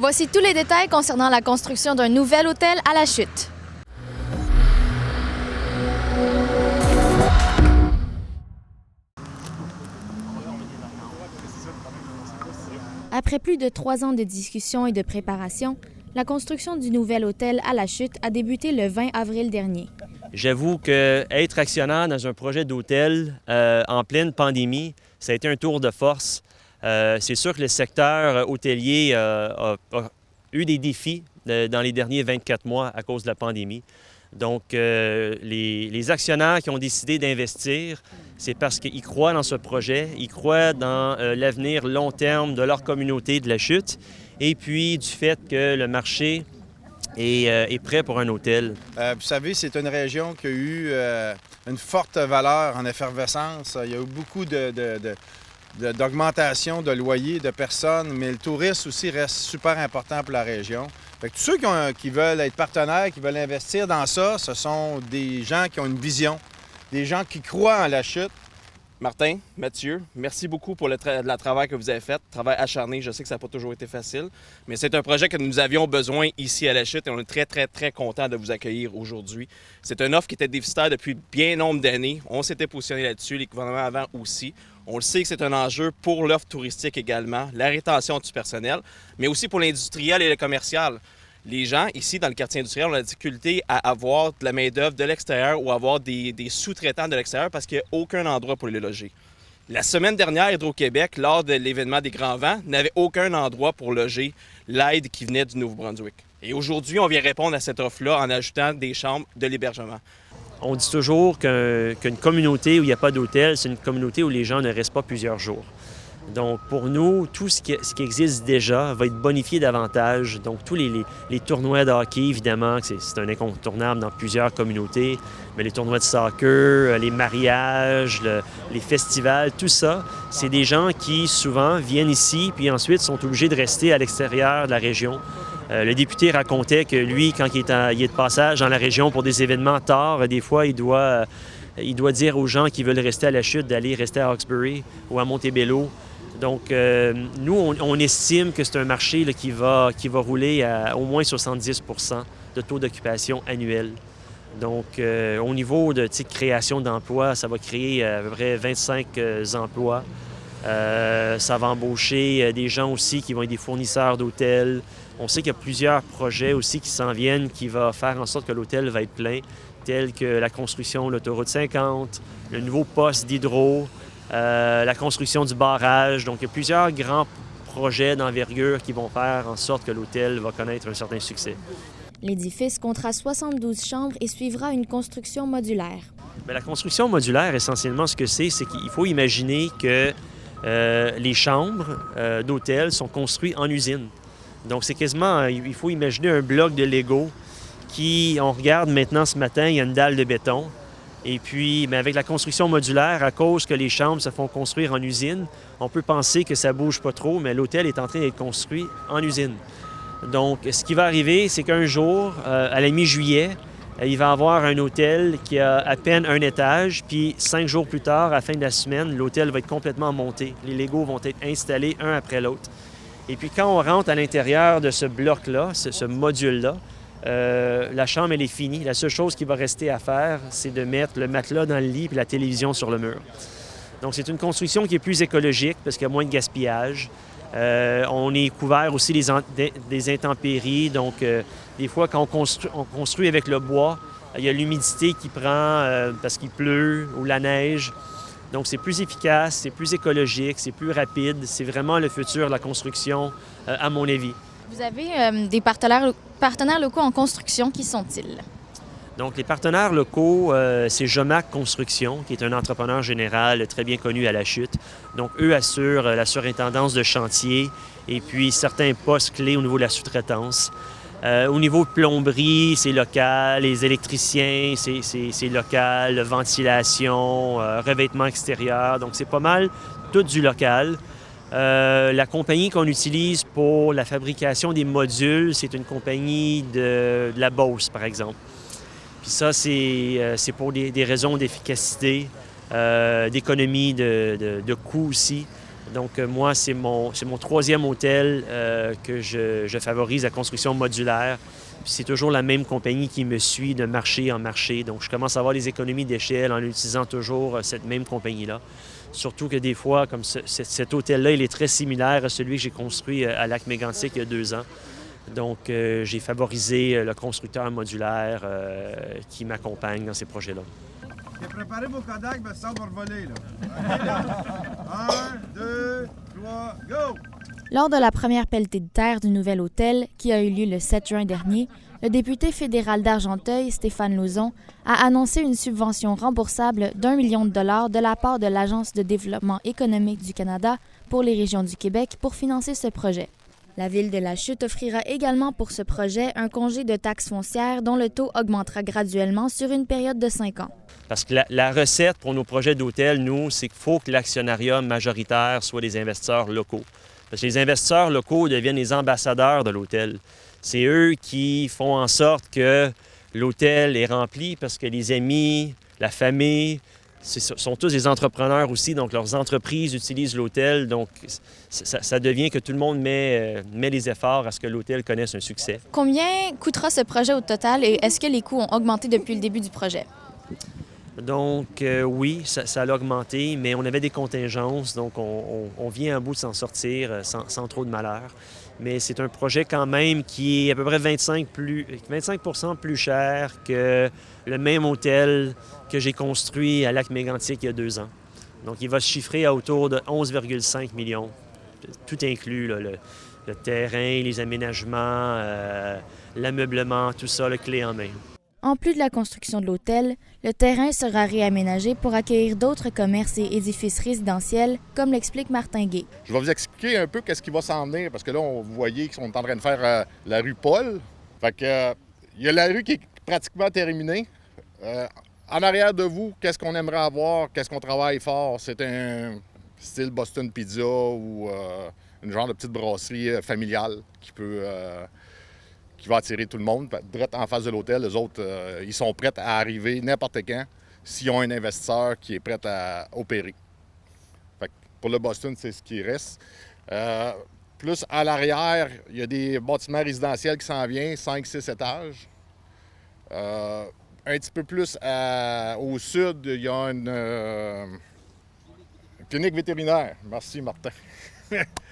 Voici tous les détails concernant la construction d'un nouvel hôtel à la Chute. Après plus de 3 ans de discussions et de préparation, la construction du nouvel hôtel à la Chute a débuté le 20 avril dernier. J'avoue qu'être actionnaire dans un projet d'hôtel en pleine pandémie, ça a été un tour de force. C'est sûr que le secteur hôtelier a eu des défis dans les derniers 24 mois à cause de la pandémie. Donc, les actionnaires qui ont décidé d'investir, c'est parce qu'ils croient dans ce projet, ils croient dans l'avenir long terme de leur communauté de la Chute, et puis du fait que le marché est prêt pour un hôtel. Vous savez, c'est une région qui a eu une forte valeur en effervescence. Il y a eu beaucoup d'augmentation de loyers, de personnes, mais le tourisme aussi reste super important pour la région. Fait que tous ceux qui veulent être partenaires, qui veulent investir dans ça, ce sont des gens qui ont une vision, des gens qui croient en la Chute. Martin, Mathieu, merci beaucoup pour le travail que vous avez fait, travail acharné. Je sais que ça n'a pas toujours été facile, mais c'est un projet que nous avions besoin ici à la Chute et on est très, très, très contents de vous accueillir aujourd'hui. C'est une offre qui était déficitaire depuis bien nombre d'années. On s'était positionné là-dessus, les gouvernements avant aussi. On le sait que c'est un enjeu pour l'offre touristique également, la rétention du personnel, mais aussi pour l'industriel et le commercial. Les gens ici, dans le quartier industriel, ont la difficulté à avoir de la main-d'œuvre de l'extérieur ou avoir des sous-traitants de l'extérieur parce qu'il n'y a aucun endroit pour les loger. La semaine dernière, Hydro-Québec, lors de l'événement des Grands Vents, n'avait aucun endroit pour loger l'aide qui venait du Nouveau-Brunswick. Et aujourd'hui, on vient répondre à cette offre-là en ajoutant des chambres de l'hébergement. On dit toujours qu'une communauté où il n'y a pas d'hôtel, c'est une communauté où les gens ne restent pas plusieurs jours. Donc, pour nous, tout ce qui existe déjà va être bonifié davantage. Donc, tous les tournois de hockey, évidemment, c'est un incontournable dans plusieurs communautés, mais les tournois de soccer, les mariages, les festivals, tout ça, c'est des gens qui, souvent, viennent ici, puis ensuite sont obligés de rester à l'extérieur de la région. Le député racontait que lui, quand il est de passage dans la région pour des événements tard, des fois, il doit dire aux gens qui veulent rester à la Chute d'aller rester à Hawkesbury ou à Montebello. Donc, nous, on estime que c'est un marché là, qui va rouler à au moins 70 % de taux d'occupation annuel. Donc, au niveau de création d'emplois, ça va créer à peu près 25 emplois. Ça va embaucher des gens aussi qui vont être des fournisseurs d'hôtels. On sait qu'il y a plusieurs projets aussi qui s'en viennent qui vont faire en sorte que l'hôtel va être plein, tels que la construction de l'autoroute 50, le nouveau poste d'hydro, la construction du barrage. Donc, il y a plusieurs grands projets d'envergure qui vont faire en sorte que l'hôtel va connaître un certain succès. L'édifice comptera 72 chambres et suivra une construction modulaire. Bien, la construction modulaire, essentiellement, ce que c'est qu'il faut imaginer que les chambres d'hôtel sont construites en usine. Donc, c'est quasiment, il faut imaginer un bloc de Lego qui, on regarde maintenant ce matin, il y a une dalle de béton. Et puis, bien, avec la construction modulaire, à cause que les chambres se font construire en usine, on peut penser que ça ne bouge pas trop, mais l'hôtel est en train d'être construit en usine. Donc, ce qui va arriver, c'est qu'un jour, à la mi-juillet, il va y avoir un hôtel qui a à peine un étage, puis 5 jours plus tard, à la fin de la semaine, l'hôtel va être complètement monté. Les Legos vont être installés un après l'autre. Et puis, quand on rentre à l'intérieur de ce bloc-là, ce module-là, la chambre, elle est finie. La seule chose qui va rester à faire, c'est de mettre le matelas dans le lit et la télévision sur le mur. Donc, c'est une construction qui est plus écologique parce qu'il y a moins de gaspillage. On est couvert aussi des intempéries. Donc, des fois, quand on construit avec le bois, il y a l'humidité qui prend parce qu'il pleut ou la neige. Donc, c'est plus efficace, c'est plus écologique, c'est plus rapide. C'est vraiment le futur de la construction, à mon avis. Vous avez des partenaires locaux en construction. Qui sont-ils? Donc, les partenaires locaux, c'est Jomac Construction, qui est un entrepreneur général très bien connu à la Chute. Donc, eux assurent la surintendance de chantier et puis certains postes clés au niveau de la sous-traitance. Au niveau de plomberie, c'est local. Les électriciens, c'est local. Ventilation, revêtement extérieur. Donc, c'est pas mal tout du local. La compagnie qu'on utilise pour la fabrication des modules, c'est une compagnie de la Beauce, par exemple. Puis ça, c'est pour des raisons d'efficacité, d'économie de coûts aussi. Donc, moi, c'est mon troisième hôtel que je favorise la construction modulaire. Puis c'est toujours la même compagnie qui me suit de marché en marché. Donc, je commence à avoir des économies d'échelle en utilisant toujours cette même compagnie-là. Surtout que des fois, comme cet hôtel-là, il est très similaire à celui que j'ai construit à Lac-Mégantic il y a 2 ans. Donc, j'ai favorisé le constructeur modulaire qui m'accompagne dans ces projets-là. Préparez vos Kodak, parce que ça va revoler, là. 1, 2, 3, go! Lors de la première pelletée de terre du nouvel hôtel, qui a eu lieu le 7 juin dernier, le député fédéral d'Argenteuil, Stéphane Lauzon, a annoncé une subvention remboursable d'1 million de dollars de la part de l'Agence de développement économique du Canada pour les régions du Québec pour financer ce projet. La Ville de La Chute offrira également pour ce projet un congé de taxes foncières dont le taux augmentera graduellement sur une période de 5 ans. Parce que la recette pour nos projets d'hôtel, nous, c'est qu'il faut que l'actionnariat majoritaire soit des investisseurs locaux. Parce que les investisseurs locaux deviennent les ambassadeurs de l'hôtel. C'est eux qui font en sorte que l'hôtel est rempli parce que les amis, la famille, sont tous des entrepreneurs aussi, donc leurs entreprises utilisent l'hôtel. Donc, ça devient que tout le monde met les efforts à ce que l'hôtel connaisse un succès. Combien coûtera ce projet au total et est-ce que les coûts ont augmenté depuis le début du projet? Donc, oui, ça a augmenté, mais on avait des contingences, donc on vient à bout de s'en sortir sans trop de malheur. Mais c'est un projet quand même qui est à peu près 25 % plus cher que le même hôtel que j'ai construit à Lac-Mégantic il y a 2 ans. Donc, il va se chiffrer à autour de 11,5 millions, tout inclus, là, le terrain, les aménagements, l'ameublement, tout ça, le clé en main. En plus de la construction de l'hôtel, le terrain sera réaménagé pour accueillir d'autres commerces et édifices résidentiels, comme l'explique Martin Gay. Je vais vous expliquer un peu qu'est-ce qui va s'en venir, parce que là, vous voyez qu'on est en train de faire la rue Paul. Fait que, il y a la rue qui est pratiquement terminée. En arrière de vous, qu'est-ce qu'on aimerait avoir, qu'est-ce qu'on travaille fort? C'est un style Boston Pizza ou une genre de petite brasserie familiale qui va attirer tout le monde. Direct en face de l'hôtel, les autres, ils sont prêts à arriver n'importe quand s'ils ont un investisseur qui est prêt à opérer. Fait que pour le Boston, c'est ce qui reste. Plus à l'arrière, il y a des bâtiments résidentiels qui s'en viennent, 5-6 étages. Un petit peu plus au sud, il y a une clinique vétérinaire. Merci, Martin.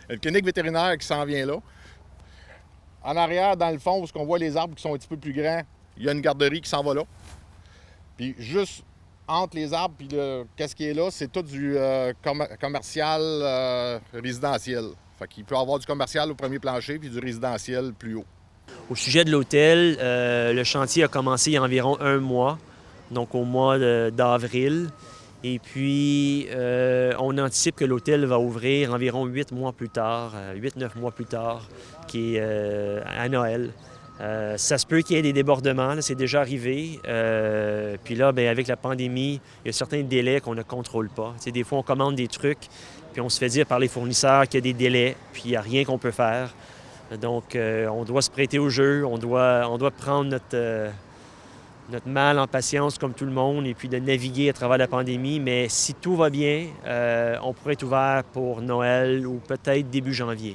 Une clinique vétérinaire qui s'en vient là. En arrière, dans le fond, où on voit les arbres qui sont un petit peu plus grands, il y a une garderie qui s'en va là. Puis juste entre les arbres et qu'est-ce qui est là, c'est tout du commercial résidentiel. Fait qu'il peut y avoir du commercial au premier plancher puis du résidentiel plus haut. Au sujet de l'hôtel, le chantier a commencé il y a environ 1 mois, donc au mois d'avril. Et puis, on anticipe que l'hôtel va ouvrir environ 8 mois plus tard, 8-9 mois plus tard, qui est à Noël. Ça se peut qu'il y ait des débordements, là, c'est déjà arrivé. Puis là, bien, avec la pandémie, il y a certains délais qu'on ne contrôle pas. Tu sais, des fois, on commande des trucs, puis on se fait dire par les fournisseurs qu'il y a des délais, puis il n'y a rien qu'on peut faire. Donc, on doit se prêter au jeu, on doit prendre notre mal en patience comme tout le monde et puis de naviguer à travers la pandémie. Mais si tout va bien, on pourrait être ouvert pour Noël ou peut-être début janvier.